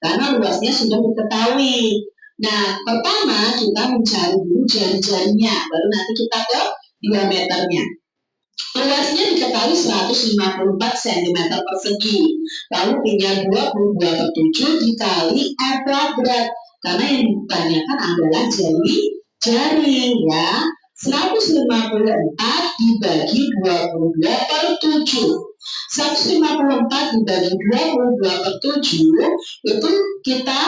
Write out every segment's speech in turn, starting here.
karena luasnya sudah diketahui. Nah, pertama kita mencari dulu jari-jarinya, baru nanti kita ke diameternya. Luasnya diketahui 154 cm persegi. Lalu punya 22/7 dikali R kuadrat. Karena yang ditanyakan adalah jari ya. 154 dibagi 22/7. 154 dibagi 22/7 itu kita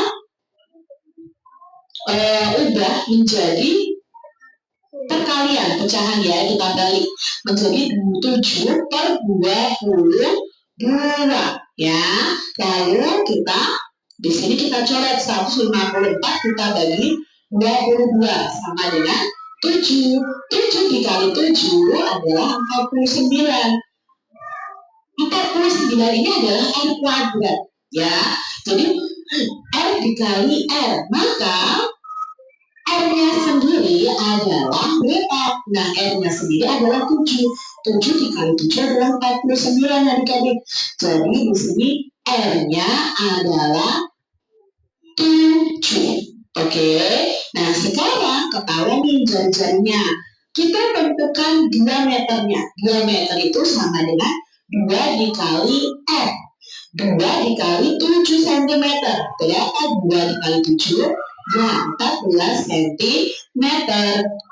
ubah menjadi perkalian, pecahan ya, kita balik menjadi 7/22 ya. Lalu kita di sini kita coret 154 kita bagi 22 sama dengan 7. 7 dikali 7 adalah 49. 49 ini adalah R kuadrat ya. Jadi R dikali R, maka R-nya sendiri adalah berapa? Nah, R-nya sendiri adalah 7. 7 dikali 7 adalah 49 adik-adik. Jadi di sini R-nya adalah 7. Oke. Nah, sekarang ketahuan nih jari-jarinya. Kita tentukan diameternya. Diameter itu sama dengan 2 dikali R. 2 dikali 7 cm. Berapa 2 dikali 7? Nah, 14 cm.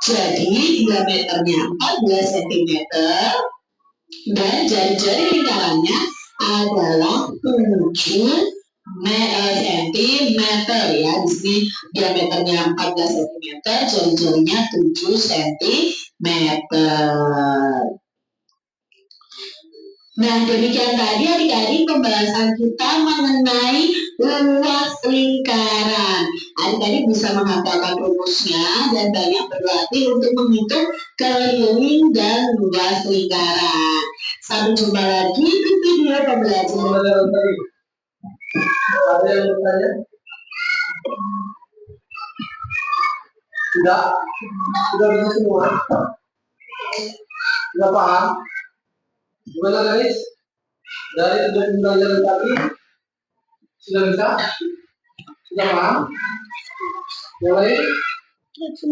Jadi diameternya 14 cm dan jari-jari lingkarannya adalah 7 cm ya. Di sini diameternya 14 cm, jari-jarinya 7 cm. Nah, demikian tadi adik-adik pembahasan kita mengenai luas lingkaran. Adik-adik bisa menghafalkan rumusnya dan banyak berlatih untuk menghitung keliling dan luas lingkaran. Sampai jumpa lagi di video pembelajaran. Ada yang bertanya? Sudah? Sudah bisa semua? Sudah paham? Gimana guys? Dari pembelajaran tadi sudah bisa? Sudah paham? Yang lain?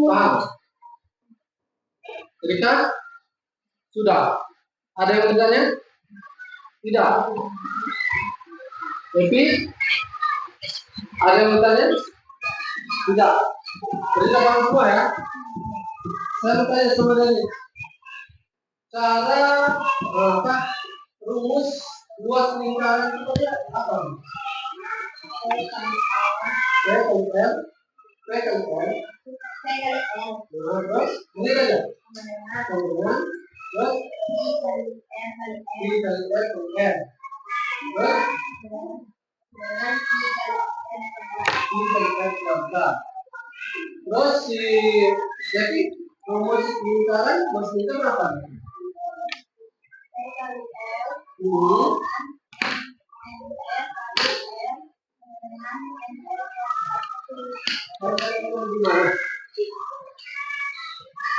Paham? Rika? Sudah? Ada yang bertanya? Tidak? Evi? Ada yang bertanya? Tidak? Rika paham semua ya? Saya bertanya sebenarnya cara rumus luas lingkaran itu apa? P kali L. Terus ini aja. Kemudian terus I kali L kali N. Terus si jadi rumus lingkaran maksudnya berapa?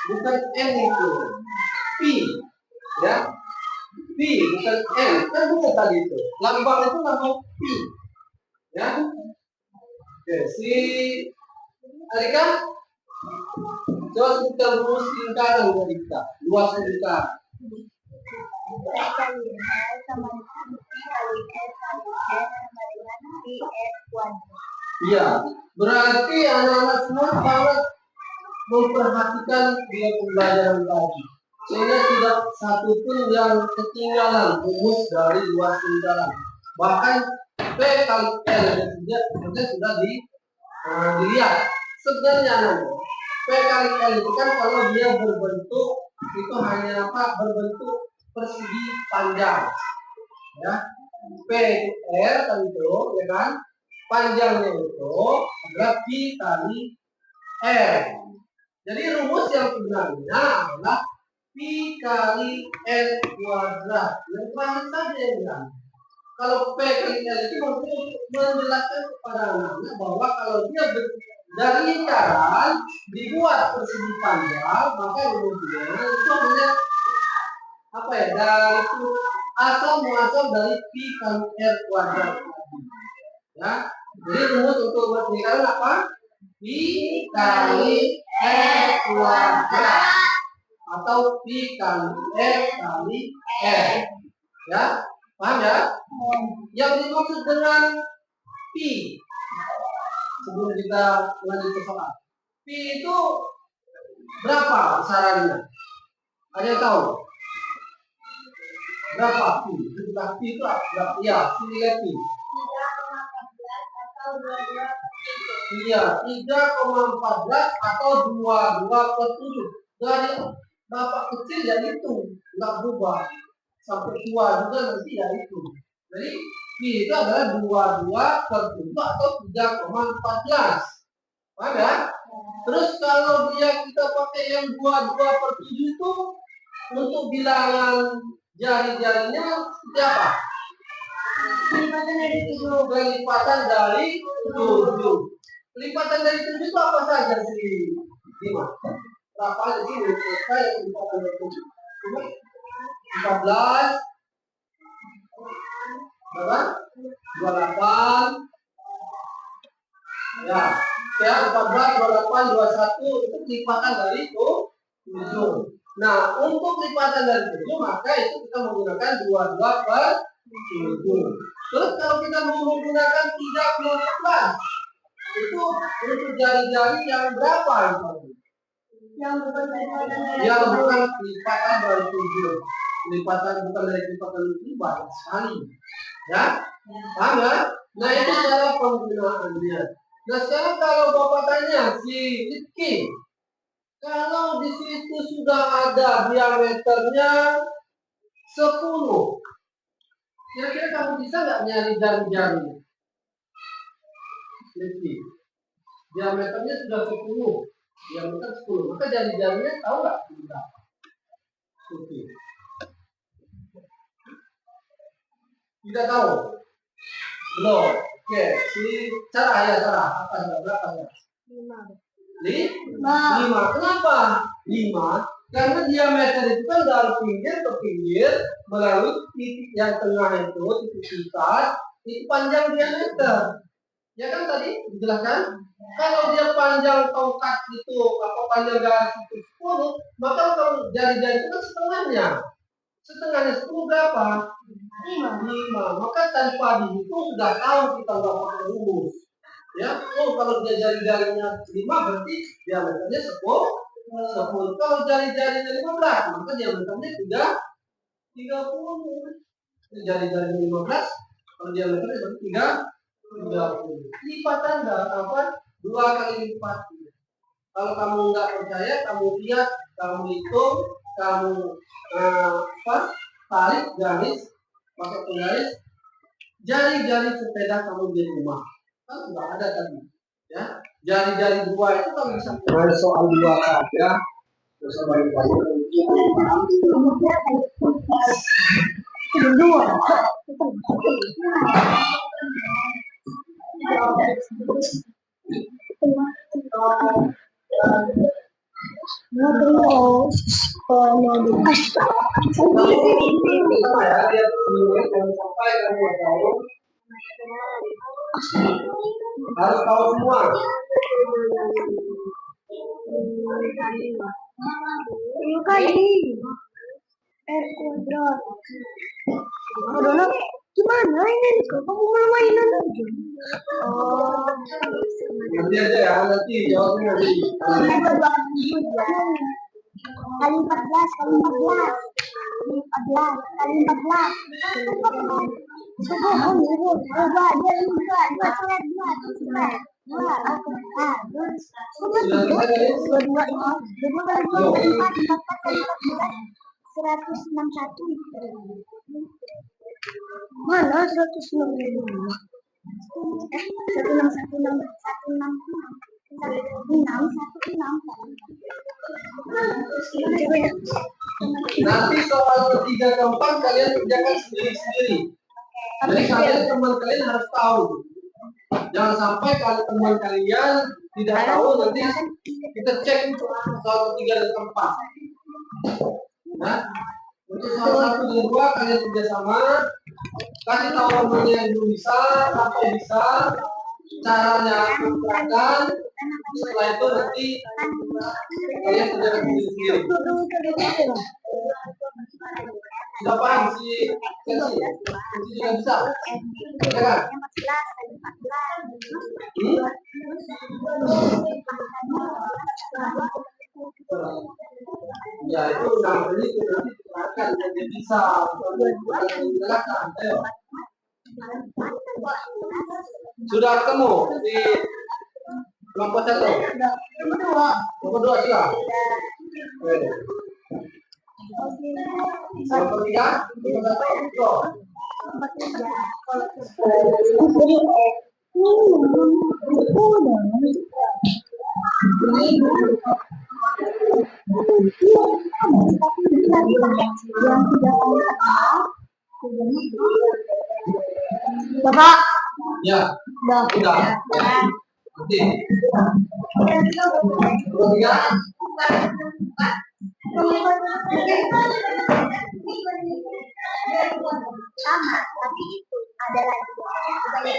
Bukan N itu P ya, P bukan N, kan bukan tadi itu lambang itu lambang P ya. Oke, si Arika coba sebutkan rumus lingkaran dari kita, luas lingkaran. Iya, berarti anak-anak semua sangat memperhatikan dia pembelajaran tadi, sehingga tidak satu pun yang ketinggalan rumus dari luas lingkaran. Bahkan P kali L sudah dilihat. Sebenarnya P kali L itu kan kalau dia berbentuk itu hanya berbentuk persegi panjang ya. P R kan itu ya kan, panjangnya itu adalah P kali R. Jadi rumus yang sebenarnya adalah P kali R kuadrat. Yang paham saja ya kan. Kalau P kali R itu menjelaskan kepada anak-anak bahwa kalau dia dari lingkaran dibuat persegi panjang, maka rumusnya itu hanya dari itu asal muasal dari P kali R kuadrat ya. Jadi rumus untuk peningkatan apa? P kali R kuadrat atau P kali R kali R. Ya, paham ya? Yang dimaksud dengan P sebelum kita lanjut ke soal. P itu berapa besarannya? Ada yang tahu? Berapa P? Jumlah P itu berapa? Ya, sini lihat P. Iya, 3,14 atau 22/7. Dari bapak kecil ya itu, nggak berubah. Sampai tua juga nanti ya itu. Jadi P itu adalah 22/7 atau 3,14. Paham ya? Terus kalau kita pakai yang 22/7 itu untuk bilangan jari-jarinya seperti apa? Lipatan dari 7. Lipatan dari 7 itu apa saja sih? Lima. Berapa aja sih mereka yang lipatan dari 7? 14. Berapa? 28. Ya, 14, 28, 21 itu lipatan dari 7. Nah, untuk lipatan dari 7 maka itu kita menggunakan 22/7. Terus kalau kita mau menggunakan 3,14 itu untuk jari-jari yang berapa itu? Yang bukan lipatan dari 7. Lipatan bukan dari lipatan 7 banyak sekali. Ya? Paham ya? Nah, itu cara penggunaannya. Nah, sekarang kalau Bapak tanya si Rizky, kalau di situ sudah ada diameternya 10, kira-kira kamu bisa nggak nyari jari-jarinya? Rizky, diameternya sudah 10, diameter 10, maka jari-jarinya tahu nggak berapa? Oke. Tidak tahu? Belum. Oke, cara apa berapa ya? 5. Kenapa 5? Karena diameter itu kan dari pinggir ke pinggir melalui titik yang tengah itu, titik pusat, itu panjang diameter. Ya kan tadi dijelaskan? Kalau dia panjang tongkat itu atau panjang garis itu 10, maka kalau jari-jari itu kan setengahnya. Setengahnya 10 berapa? 5. Maka tanpa dihitung sudah tahu kita nggak pakai rumus. Ya, kalau dia jari-jarinya 5 berarti diameternya 10. Kalau jari-jarinya 15, maka diameternya 30. Jari-jarinya 15, kalau diameternya berarti 30. Lipatan apa? 2 kali lipat. Kalau kamu nggak percaya, kamu lihat, kamu hitung, kamu tarik garis, pakai penggaris, jari-jari sepeda kamu di rumah. Kan nggak ada tadi, ya. Jari-jari 2 itu kan bisa soal 2 saja. Terus balik-balik harus tahu semua. Kali R kuadrat. Aduh, gimana ini? Kamu mau mainan aja? Oh, Nanti aja ya, nanti jawabnya nanti. kali 14 kali 14 kali 14 coba dia mana 161 Nanti soal ketiga keempat kalian kerjakan sendiri-sendiri. Jadi kalian teman kalian harus tahu. Jangan sampai kalau teman kalian tidak tahu nanti kita cek soal ketiga dan keempat. Nah, untuk soal 1 dan 2 kalian kerjasama. Kasih tahu temannya yang belum bisa, sampai bisa. caranya kerjakan. Setelah itu nanti kalian kerjakan sendiri. Sudah paham sih? Sesi juga bisa. Ya kan? Ya itu namanya itu nanti akan jadi bisa menjelaskan. Ayo. Sudah ketemu di kelompok 1. Kelompok 2 sudah. Kelompok 3, kelompok 1, go. Bapak, Ya, sudah. Ya. Nanti. Kelompok 3. sama, tapi itu ada lagi.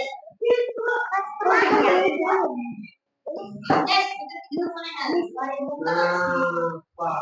Nah, Pak.